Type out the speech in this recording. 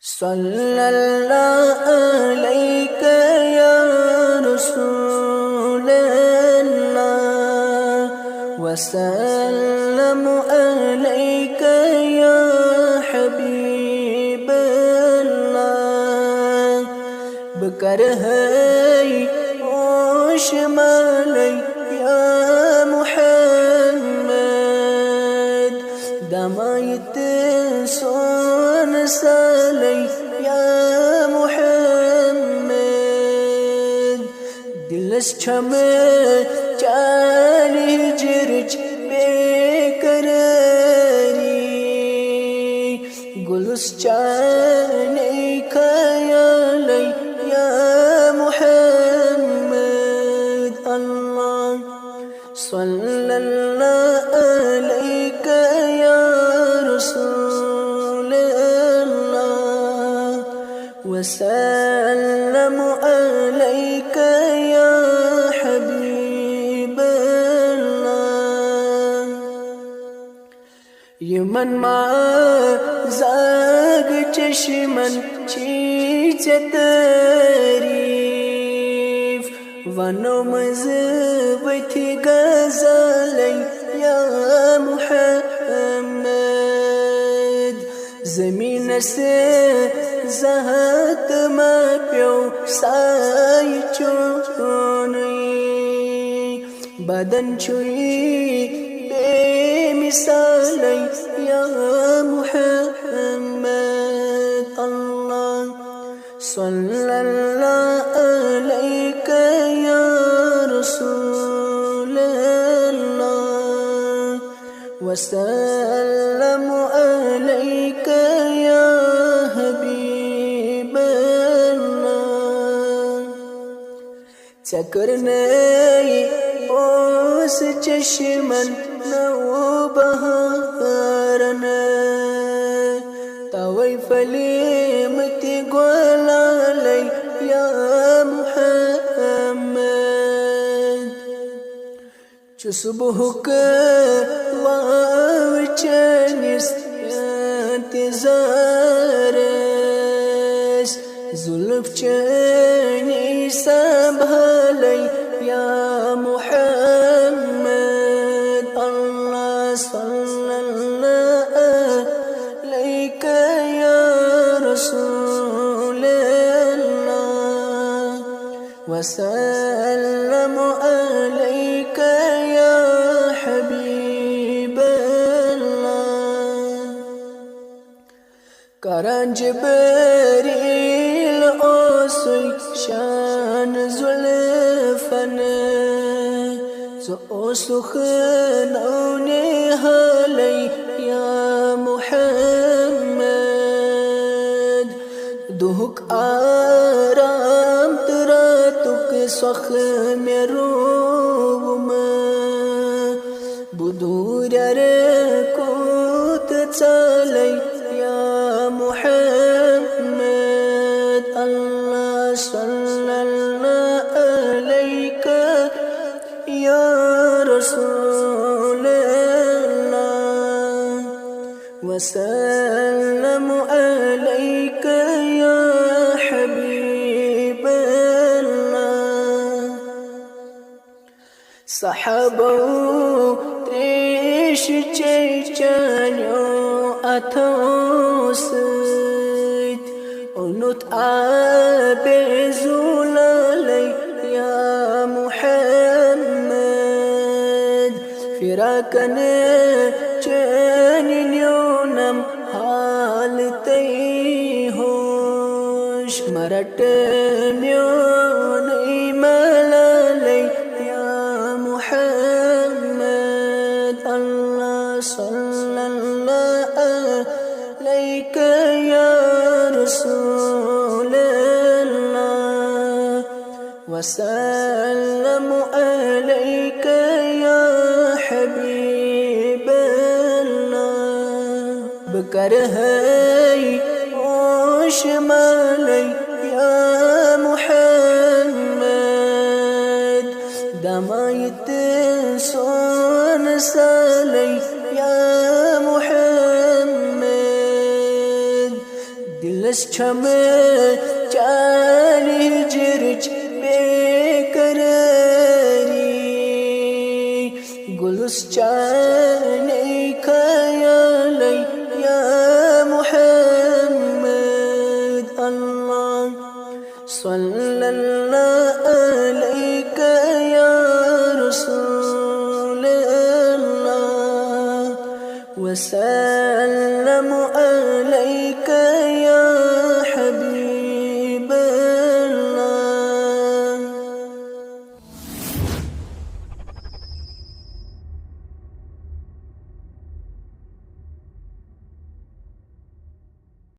सल्लल्लाहु अलैका या रसूलल्लाह वसल्लम अलैका या हबीबल्लाह बकर है ओशमलै या मुहम्मद दमायत सोन सलै या मुहम्मद दिलस छम चाल हिजरच बेकरारी गुलस चाने खयालै या मुहम्मद अल्लाह सल्लल्लाहु अलैका या रसूलल्लाह वसल्लम अलैका या हबीबल्लाह यमन मा जाग चश्मन चीज़ तारीफ वनो मज़बती गज़लै या मुहम्मद ज़मीन से ज़हत मा प्यो साय चोनई बदन छुई बेमिसालै या मुहम्मद अल्लाह सल्लल्लाहु अलैका या रसूलल्लाह वसल्लम अलैका या हबीबल्लाह चकरनै ओस चश्मन नौ बहारन तवै फलीमति गोलालै या मुहम्मद सुबहुक वावचनिस इंतज़ारस जुल्फ चनी संभालै या मुहम्मद अल्लाह सल्लल्लाहु अलैका या रसूलल्लाह वसल्लम अलैका या हबीबल्लाह करंज बरील ओसुई शान जुल्फन जो ओसुखनौने हालै या मुहम्मद दुहुक आराम तरा तुक सख में रूम बुदूरर कोत चलै या मुहम्मद अल्लाह सल्लल्लाहु अलैका या रसूलल्लाह वसल्लम अलैका या हबीबल्लाह सहाबो त्रेश चैचन्यो अथोस उनुत आबे जुलालै या मुहम्मद फिराकन चैनियोनम हालतै होश मरट म्योन मलालै या मुहम्मद अल्लाह सल्लल्लाहु अलैका या रसूलल्लाह वसल्लम अलैका या हबीबल्लाह बकर है ओशमलै या मुहम्मद दमायत सोन सलै या मुहम्मद दिल दिलस छमे चाली हिजरच बेकरारी गुलस चाने खयालै या मुहम्मद अल्लाह सल्लल्लाहु अलैका या रसूल अल्लाह वसल्लम